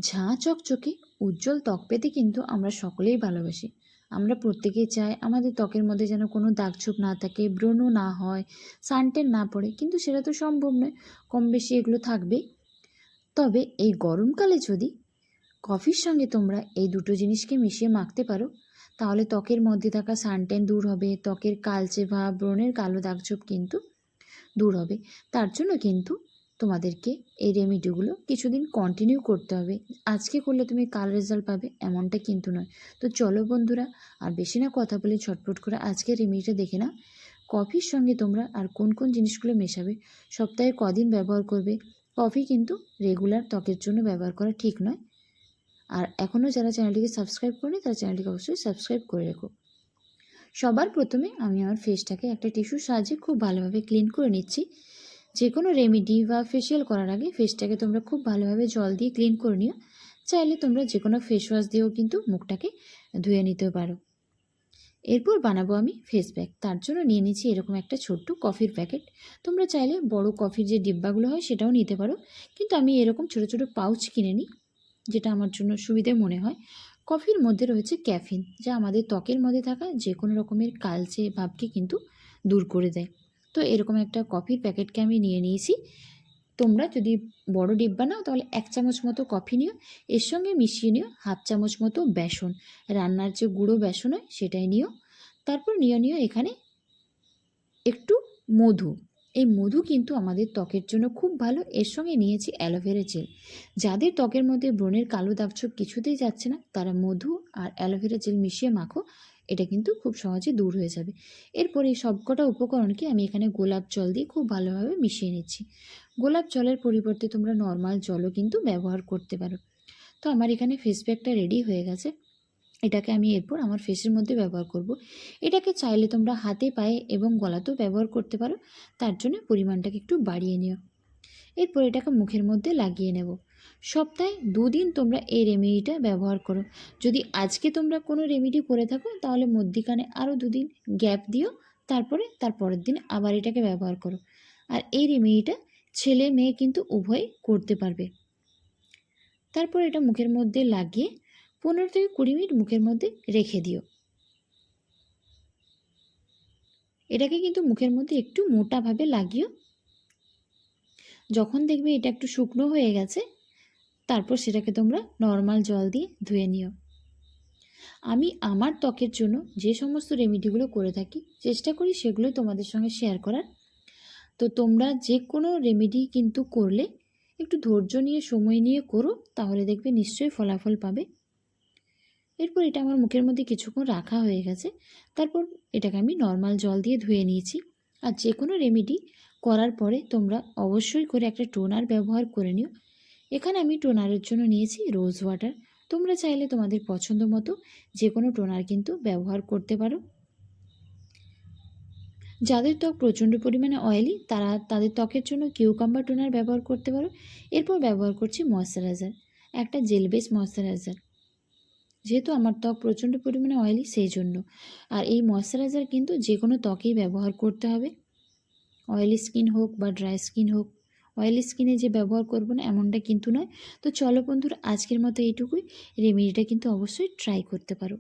ঝাঁ চকচকে উজ্জ্বল ত্বক পেতে কিন্তু আমরা সকলেই ভালোবাসি। আমরা প্রত্যেকেই চাই আমাদের ত্বকের মধ্যে যেন কোনো দাগছোপ না থাকে, ব্রণ না হয়, সানটেন না পড়ে, কিন্তু সেটা তো সম্ভব নয়। কম বেশি এগুলো থাকবেই। তবে এই গরমকালে যদি কফির সঙ্গে তোমরা এই দুটো জিনিসকে মিশিয়ে মাখতে পারো, তাহলে ত্বকের মধ্যে থাকা সানটেন দূর হবে, ত্বকের কালচে ভাব, ব্রণের কালো দাগছোপ কিন্তু দূর হবে। তার জন্য কিন্তু তোমাদেরকে এই রেমেডিগুলো কিছুদিন কন্টিনিউ করতে হবে। আজকে করলে তুমি কাল রেজাল্ট পাবে এমনটা কিন্তু নয়। তো চলো বন্ধুরা, আর বেশি না কথা বলে ঝটপট করে আজকের রেমেডিটা দেখে নাও। কফির সঙ্গে তোমরা আর কোন কোন জিনিসগুলো মেশাবে, সপ্তাহে কদিন ব্যবহার করবে। কফি কিন্তু রেগুলার ত্বকের জন্য ব্যবহার করা ঠিক নয়। আর এখনও যারা চ্যানেলটিকে সাবস্ক্রাইব করেনি তারা চ্যানেলটিকে অবশ্যই সাবস্ক্রাইব করে রেখো। সবার প্রথমে আমি আমার ফেসটাকে একটা টিস্যুর সাহায্যে খুব ভালোভাবে ক্লিন করে নিচ্ছি। যে কোনো রেমেডি বা ফেসিয়াল করার আগে ফেসটাকে তোমরা খুব ভালোভাবে জল দিয়ে ক্লিন করে নিও। চাইলে তোমরা যে কোনো ফেস ওয়াশ দিয়েও কিন্তু মুখটাকে ধুয়ে নিতে পারো। এরপর বানাবো আমি ফেস প্যাক। তার জন্য নিয়ে নিচ্ছি এরকম একটা ছোট্ট কফির প্যাকেট। তোমরা চাইলে বড় কফির যে ডিব্বাগুলো হয় সেটাও নিতে পারো, কিন্তু আমি এরকম ছোটো ছোটো পাউচ কিনে নিই, যেটা আমার জন্য সুবিধে মনে হয়। কফির মধ্যে রয়েছে ক্যাফিন, যা আমাদের ত্বকের মধ্যে থাকা যে কোনো রকমের কালচে ভাবকে কিন্তু দূর করে দেয়। তো এরকম একটা কফির প্যাকেটকে আমি নিয়ে নিয়েছি। তোমরা যদি বড় ডিব্বা নাও তাহলে 1 চামচ মতো কফি নিও, এর সঙ্গে মিশিয়ে নিও 1/2 চামচ মতো বেসন। রান্নার যে গুঁড়ো বেসন হয় সেটাই নিও। তারপর নিও এখানে একটু মধু। এই মধু কিন্তু আমাদের ত্বকের জন্য খুব ভালো। এর সঙ্গে নিয়েছি অ্যালোভেরা জেল। যাদের ত্বকের মধ্যে ব্রণের কালো দাগছোপ কিছুতেই যাচ্ছে না, তারা মধু আর অ্যালোভেরা জেল মিশিয়ে মাখো। এটা কিন্তু খুব সহজে দূর হয়ে যাবে। এরপর এই সবকটা উপকরণকে আমি এখানে গোলাপ জল দিয়ে খুব ভালোভাবে মিশিয়ে নিচ্ছি। গোলাপ জলের পরিবর্তে তোমরা নর্মাল জলও কিন্তু ব্যবহার করতে পারো। তো আমার এখানে ফেস প্যাকটা রেডি হয়ে গেছে। এটাকে আমি এরপর আমার ফেসের মধ্যে ব্যবহার করব। এটাকে চাইলে তোমরা হাতে, পায়ে এবং গলাতেও ব্যবহার করতে পারো। তার জন্য পরিমাণটাকে একটু বাড়িয়ে নিও। এরপর এটাকে মুখের মধ্যে লাগিয়ে নেব। সপ্তাহে 2 দিন তোমরা এই রেমেডিটা ব্যবহার করো। যদি আজকে তোমরা কোনো রেমেডি করে থাকো তাহলে মধ্যিখানে আরও 2 দিন গ্যাপ দিও, তারপরে তার পরের দিন আবার এটাকে ব্যবহার করো। আর এই রেমেডিটা ছেলে মেয়ে কিন্তু উভয়ই করতে পারবে। তারপর এটা মুখের মধ্যে লাগিয়ে 15 থেকে 20 মিনিট মুখের মধ্যে রেখে দিও। এটাকে কিন্তু মুখের মধ্যে একটু মোটাভাবে লাগিও। যখন দেখবে এটা একটু শুকনো হয়ে গেছে, তারপর সেটাকে তোমরা নর্মাল জল দিয়ে ধুয়ে নিও। আমি আমার ত্বকের জন্য যে সমস্ত রেমেডিগুলো করে থাকি চেষ্টা করি সেগুলো তোমাদের সঙ্গে শেয়ার করার। তো তোমরা যে কোনো রেমেডি কিন্তু করলে একটু ধৈর্য নিয়ে সময় নিয়ে করো, তাহলে দেখবে নিশ্চয়ই ফলাফল পাবে। এরপর এটা আমার মুখের মধ্যে কিছুক্ষণ রাখা হয়ে গেছে। তারপর এটাকে আমি নর্মাল জল দিয়ে ধুয়ে নিয়েছি। আর যে কোনো রেমেডি করার পরে তোমরা অবশ্যই করে একটা টোনার ব্যবহার করে নিও। এখানে আমি টোনারের জন্য নিয়েছি রোজ ওয়াটার। তোমরা চাইলে তোমাদের পছন্দ মতো যে কোনো টোনার কিন্তু ব্যবহার করতে পারো। যাদের ত্বক প্রচণ্ড পরিমাণে অয়েলি তারা তাদের ত্বকের জন্য কিউকাম্বার টোনার ব্যবহার করতে পারো। এরপর ব্যবহার করছি ময়শ্চারাইজার, একটা জেল বেস ময়শ্চারাইজার। যেহেতু আমার ত্বক প্রচণ্ড পরিমাণে অয়েলি সেই জন্য। আর এই ময়শ্চারাইজার কিন্তু যে কোনো ত্বকেই ব্যবহার করতে হবে, অয়েলি স্কিন হোক বা ড্রাই স্কিন হোক। অয়েলি স্কিনে যে ব্যবহার করবো না এমনটা কিন্তু নয়। তো চলো বন্ধুরা, আজকের মতো এইটুকুই। রেমেডিটা কিন্তু অবশ্যই ট্রাই করতে পারো।